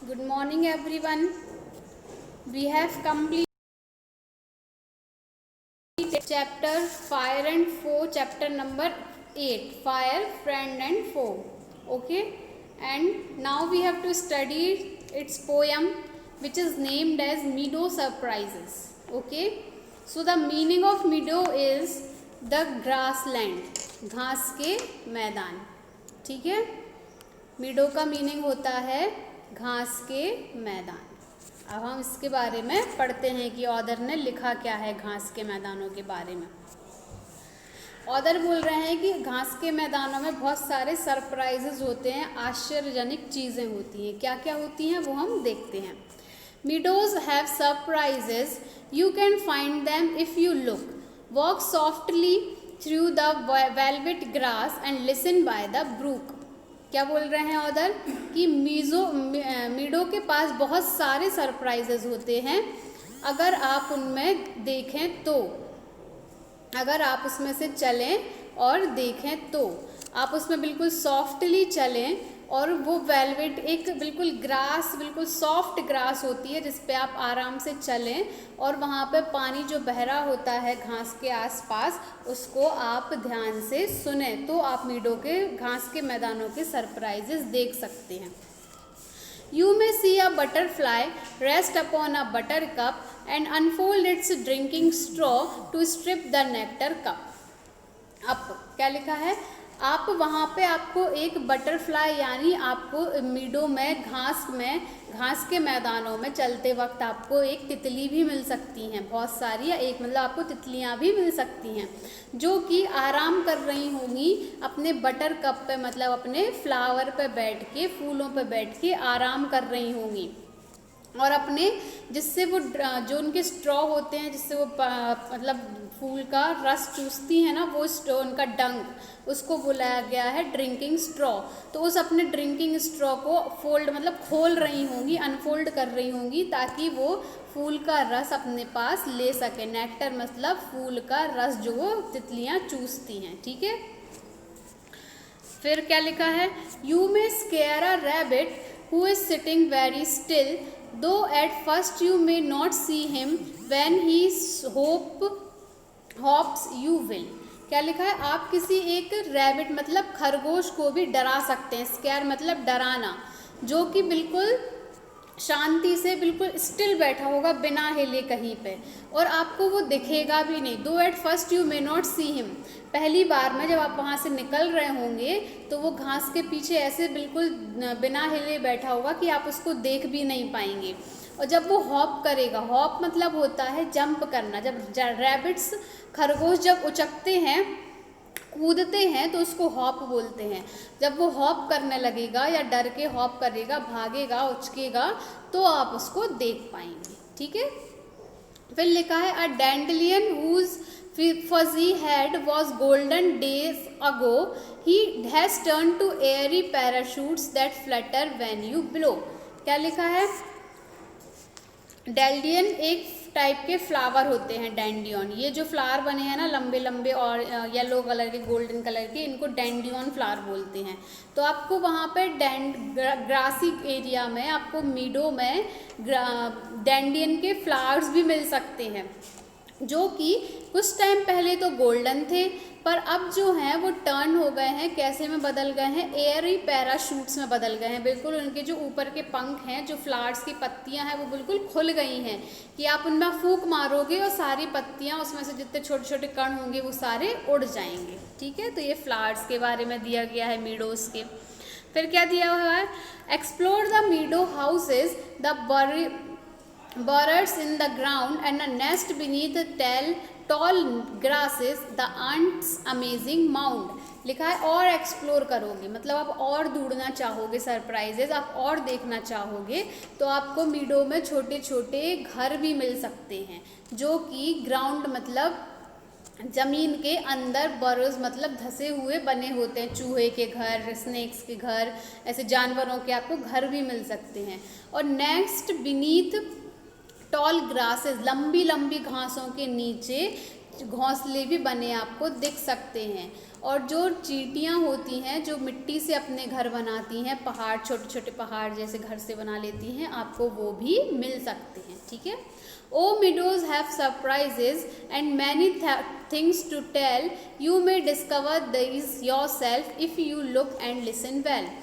Good morning, everyone. We have completed chapter Fire and Foe, chapter number 8, Fire, Friend and Foe. Okay, and now we have to study its poem, which is named as Meadow Surprises. Okay, so the meaning of meadow is the grassland, घास के मैदान. ठीक है, मीडो का meaning होता है घास के मैदान. अब हम इसके बारे में पढ़ते हैं कि ऑथर ने लिखा क्या है घास के मैदानों के बारे में. ऑथर बोल रहे हैं कि घास के मैदानों में बहुत सारे सरप्राइजेज होते हैं, आश्चर्यजनक चीज़ें होती हैं. क्या क्या होती हैं वो हम देखते हैं. Meadows have surprises, you can find them if you look. Walk softly through the velvet grass and listen by the brook. क्या बोल रहे हैं ऑथर कि मीडो के पास बहुत सारे सरप्राइजेज होते हैं. अगर आप उनमें देखें तो, अगर आप उसमें से चलें और देखें तो, आप उसमें बिल्कुल सॉफ्टली चलें और वो वेलवेट एक बिल्कुल ग्रास, बिल्कुल सॉफ्ट ग्रास होती है जिस पे आप आराम से चलें और वहाँ पे पानी जो बह रहा होता है घास के आसपास उसको आप ध्यान से सुने तो आप मीडो के घास के मैदानों के सरप्राइजेस देख सकते हैं. You may see a butterfly rest upon a buttercup and unfold its drinking straw to strip the nectar cup. अब क्या लिखा है, आप वहाँ पे आपको एक बटरफ्लाई यानी आपको मीडो में घास के मैदानों में चलते वक्त आपको एक तितली भी मिल सकती हैं, बहुत सारी, या एक मतलब आपको तितलियाँ भी मिल सकती हैं जो कि आराम कर रही होंगी अपने बटर कप पे, मतलब अपने फ्लावर पे बैठ के, फूलों पे बैठ के आराम कर रही होंगी और अपने जिससे वो जो उनके स्ट्रॉ होते हैं जिससे वो मतलब फूल का रस चूसती है ना, वो उनका डंक, उसको बुलाया गया है ड्रिंकिंग स्ट्रॉ. तो उस अपने ड्रिंकिंग स्ट्रॉ को फोल्ड मतलब खोल रही होंगी, अनफोल्ड कर रही होंगी ताकि वो फूल का रस अपने पास ले सके. नेक्टर मतलब फूल का रस जो वो तितलियाँ चूसती हैं. ठीक है, फिर क्या लिखा है, you may square a rabbit who is sitting very still, though at first you may not see him, when he hops you will. क्या लिखा है, आप किसी एक रैबिट मतलब खरगोश को भी डरा सकते हैं. स्केयर मतलब डराना, जो कि बिल्कुल शांति से बिल्कुल स्टिल बैठा होगा बिना हिले कहीं पे और आपको वो दिखेगा भी नहीं. दो at first you may not see him, पहली बार में जब आप वहाँ से निकल रहे होंगे तो वो घास के पीछे ऐसे बिल्कुल बिना हिले बैठा होगा कि आप उसको देख भी नहीं पाएंगे. और जब वो हॉप करेगा, हॉप मतलब होता है जंप करना, जब रैबिट्स खरगोश जब उचकते हैं, कूदते हैं तो उसको हॉप बोलते हैं. जब वो हॉप करने लगेगा या डर के हॉप करेगा, भागेगा, उचकेगा तो आप उसको देख पाएंगे. ठीक है, फिर लिखा है अ डैंडलियन whose fuzzy head was golden days ago, he has turned to airy parachutes that flutter when you blow. क्या लिखा है, डैंडियन एक टाइप के फ्लावर होते हैं, डैंडियन. ये जो फ्लावर बने हैं ना लंबे लंबे और येलो कलर के, गोल्डन कलर के, इनको डैंडियन फ्लावर बोलते हैं. तो आपको वहाँ पे ग्रासी एरिया में, आपको मीडो में डैंडियन के फ्लावर्स भी मिल सकते हैं जो कि कुछ टाइम पहले तो गोल्डन थे पर अब जो हैं वो टर्न हो गए हैं, कैसे में बदल गए हैं, एयरी पैराशूट्स में बदल गए हैं. बिल्कुल उनके जो ऊपर के पंख हैं, जो फ्लावर्स की पत्तियां हैं वो बिल्कुल खुल गई हैं कि आप उनमें फूंक मारोगे और सारी पत्तियां, उसमें से जितने छोटे छोटे कण होंगे वो सारे उड़ जाएंगे. ठीक है, तो ये फ्लावर्स के बारे में दिया गया है मीडोज के. फिर क्या दिया हुआ है, explore the मीडो houses, the burrows in the ground and a nest beneath tall grasses, the ants amazing mound. लिखा है और एक्सप्लोर करोगे मतलब आप और ढूंढना चाहोगे सरप्राइजेज, आप और देखना चाहोगे तो आपको मीडो में छोटे छोटे घर भी मिल सकते हैं जो कि ग्राउंड मतलब ज़मीन के अंदर, बरोज मतलब धसे हुए बने होते हैं. चूहे के घर, स्नेक्स के घर, ऐसे जानवरों के आपको घर भी मिल सकते हैं. और नेक्स्ट बीनीथ टॉल ग्रासेस, लंबी लंबी घासों के नीचे घोंसले भी बने आपको दिख सकते हैं। और जो चींटियाँ होती हैं जो मिट्टी से अपने घर बनाती हैं, पहाड़, छोटे छोटे पहाड़ जैसे घर से बना लेती हैं, आपको वो भी मिल सकते हैं। ठीक है। ओ meadows have surprises and many things to tell. You may discover these yourself if you look and listen well.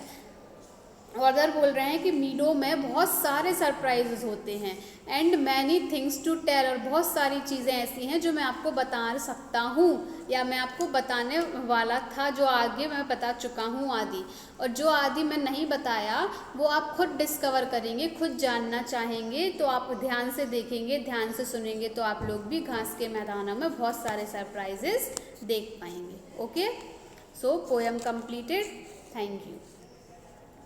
Author बोल रहे हैं कि मीडो में बहुत सारे सरप्राइजेस होते हैं and many things to tell, और बहुत सारी चीज़ें ऐसी हैं जो मैं आपको बता सकता हूँ या मैं आपको बताने वाला था, जो आगे मैं बता चुका हूँ आदि। और जो आदि मैं नहीं बताया वो आप खुद डिस्कवर करेंगे, खुद जानना चाहेंगे तो आप ध्यान से देखेंगे, ध्यान से सुनेंगे तो आप लोग भी घास के मैदानों में बहुत सारे सरप्राइजेस देख पाएंगे। Okay, so poem completed. Thank you.